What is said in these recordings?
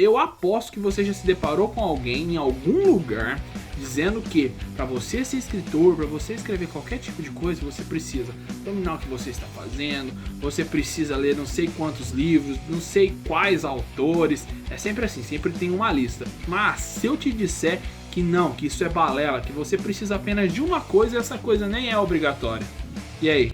Eu aposto que você já se deparou com alguém em algum lugar dizendo que para você ser escritor, para você escrever qualquer tipo de coisa, você precisa dominar o que você está fazendo, você precisa ler não sei quantos livros, não sei quais autores. É sempre assim, sempre tem uma lista. Mas se eu te disser que não, que isso é balela, que você precisa apenas de uma coisa e essa coisa nem é obrigatória. E aí?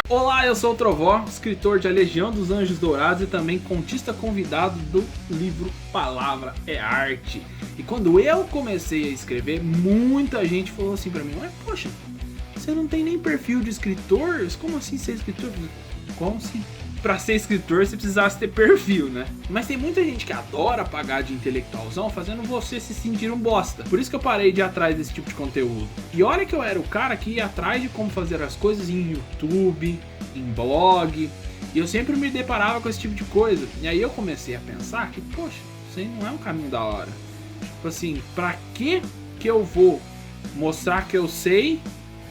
Olá, eu sou o Trovó, escritor de A Legião dos Anjos Dourados e também contista convidado do livro Palavra é Arte. E quando eu comecei a escrever, muita gente falou assim pra mim: mas poxa, você não tem nem perfil de escritor? Como assim ser escritor? Como se pra ser escritor você precisasse ter perfil, né? Mas tem muita gente que adora pagar de intelectualzão, fazendo você se sentir um bosta. Por isso que eu parei de ir atrás desse tipo de conteúdo. E olha que eu era o cara que ia atrás de como fazer as coisas em YouTube, em blog, e eu sempre me deparava com esse tipo de coisa. E aí eu comecei a pensar que, poxa, isso aí não é um caminho da hora. Tipo assim, pra que eu vou mostrar que eu sei,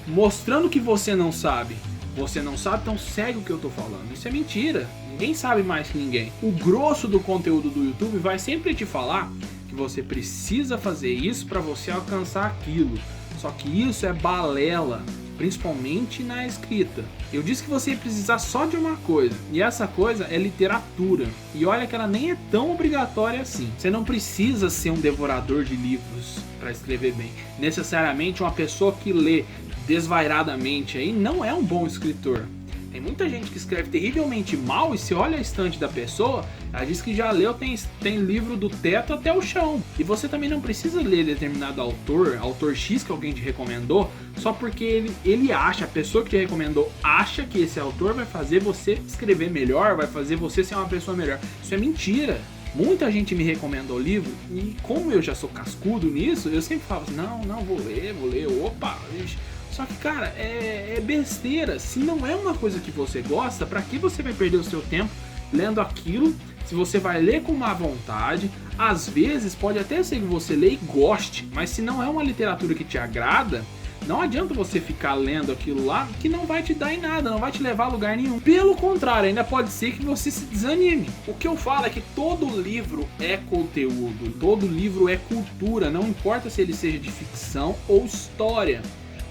mostrando que você não sabe? Você não sabe, então segue o que eu tô falando. Isso é mentira. Ninguém sabe mais que ninguém. O grosso do conteúdo do YouTube vai sempre te falar que você precisa fazer isso para você alcançar aquilo. Só que isso é balela, principalmente na escrita. Eu disse que você ia precisar só de uma coisa, e essa coisa é literatura. E olha que ela nem é tão obrigatória assim. Você não precisa ser um devorador de livros para escrever bem. Necessariamente uma pessoa que lê desvairadamente aí não é um bom escritor. Tem muita gente que escreve terrivelmente mal e se olha a estante da pessoa, ela diz que já leu, tem livro do teto até o chão. E você também não precisa ler determinado autor X que alguém te recomendou, só porque ele acha, a pessoa que te recomendou acha que esse autor vai fazer você escrever melhor, vai fazer você ser uma pessoa melhor. Isso é mentira. Muita gente me recomendou o livro e como eu já sou cascudo nisso, eu sempre falo assim, não, vou ler, opa, ixi. Só que, cara, é besteira. Se não é uma coisa que você gosta, pra que você vai perder o seu tempo lendo aquilo? Se você vai ler com má vontade, às vezes pode até ser que você lê e goste, mas se não é uma literatura que te agrada, não adianta você ficar lendo aquilo lá, que não vai te dar em nada, não vai te levar a lugar nenhum. Pelo contrário, ainda pode ser que você se desanime. O que eu falo é que todo livro é conteúdo, todo livro é cultura, não importa se ele seja de ficção ou história.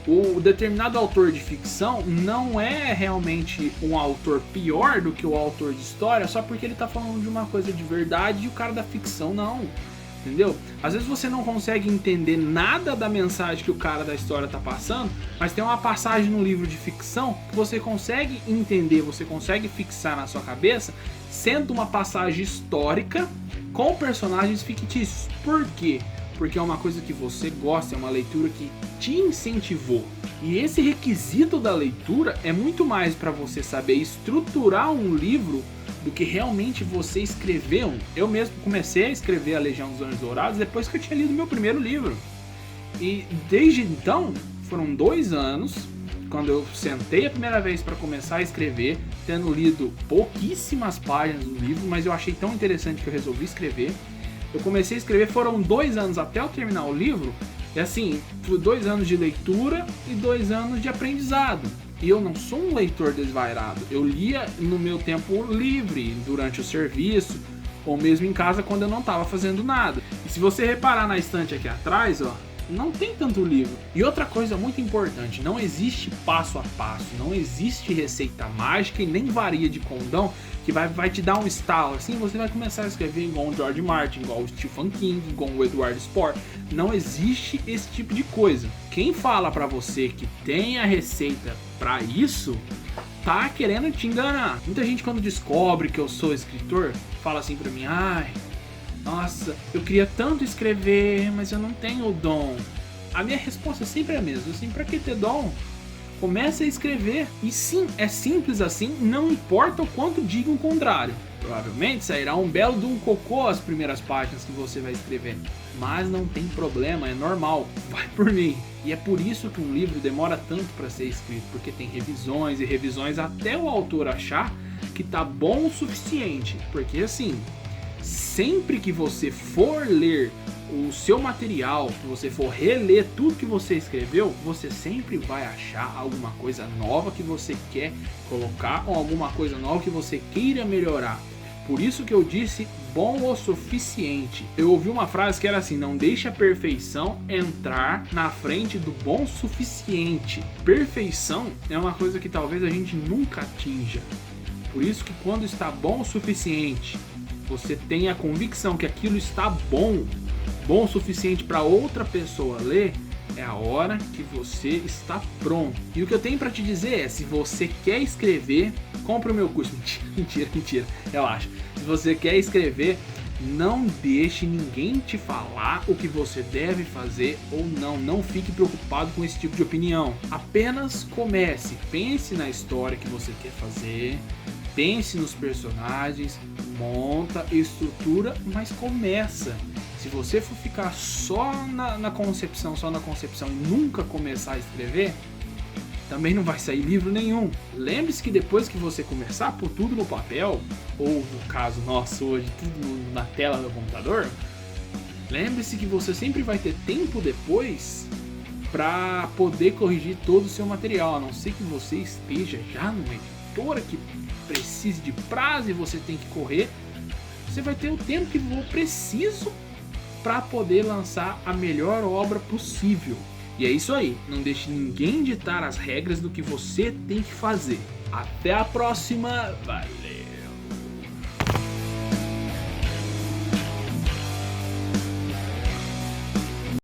O determinado autor de ficção não é realmente um autor pior do que o autor de história só porque ele tá falando de uma coisa de verdade e o cara da ficção não, entendeu? Às vezes você não consegue entender nada da mensagem que o cara da história tá passando, mas tem uma passagem no livro de ficção que você consegue entender, você consegue fixar na sua cabeça, sendo uma passagem histórica com personagens fictícios. Por quê? Porque é uma coisa que você gosta, é uma leitura que te incentivou. E esse requisito da leitura é muito mais para você saber estruturar um livro do que realmente você escrever um. Eu mesmo comecei a escrever A Legião dos Anjos Dourados depois que eu tinha lido meu primeiro livro. E desde então, foram 2 anos, quando eu sentei a primeira vez para começar a escrever, tendo lido pouquíssimas páginas do livro, mas eu achei tão interessante que eu resolvi escrever. Eu comecei a escrever, foram 2 anos até eu terminar o livro, e assim, 2 anos de leitura e 2 anos de aprendizado. E eu não sou um leitor desvairado, eu lia no meu tempo livre, durante o serviço, ou mesmo em casa quando eu não estava fazendo nada. E se você reparar na estante aqui atrás, ó, não tem tanto livro. E outra coisa muito importante, não existe passo a passo, não existe receita mágica e nem varia de condão que vai te dar um estalo, assim você vai começar a escrever igual o George Martin, igual o Stephen King, igual o Edward Spohr. Não existe esse tipo de coisa. Quem fala pra você que tem a receita pra isso, tá querendo te enganar. Muita gente quando descobre que eu sou escritor, fala assim pra mim, ai, nossa, eu queria tanto escrever, mas eu não tenho o dom. A minha resposta sempre é a mesma, assim, pra que ter dom? Comece a escrever. E sim, é simples assim, não importa o quanto digam o contrário. Provavelmente sairá um belo de um cocô as primeiras páginas que você vai escrever. Mas não tem problema, é normal, vai por mim. E é por isso que um livro demora tanto para ser escrito, porque tem revisões e revisões até o autor achar que tá bom o suficiente. Porque assim, sempre que você for ler o seu material, que você for reler tudo que você escreveu, você sempre vai achar alguma coisa nova que você quer colocar ou alguma coisa nova que você queira melhorar. Por isso que eu disse bom o suficiente. Eu ouvi uma frase que era assim: não deixe a perfeição entrar na frente do bom o suficiente. Perfeição é uma coisa que talvez a gente nunca atinja. Por isso que quando está bom o suficiente, você tem a convicção que aquilo está bom o suficiente para outra pessoa ler, é a hora que você está pronto. E o que eu tenho para te dizer é, se você quer escrever, compra o meu curso. Mentira, relaxa. Se você quer escrever, não deixe ninguém te falar o que você deve fazer ou não. Não fique preocupado com esse tipo de opinião. Apenas comece, pense na história que você quer fazer, pense nos personagens, monta, estrutura, mas começa. Se você for ficar só na concepção e nunca começar a escrever, também não vai sair livro nenhum. Lembre-se que depois que você começar a pôr tudo no papel, ou no caso nosso hoje, tudo na tela do computador, lembre-se que você sempre vai ter tempo depois para poder corrigir todo o seu material, a não ser que você esteja já numa editora que precise de prazo e você tem que correr. Você vai ter o tempo que for preciso para poder lançar a melhor obra possível. E é isso aí, não deixe ninguém ditar as regras do que você tem que fazer. Até a próxima, valeu!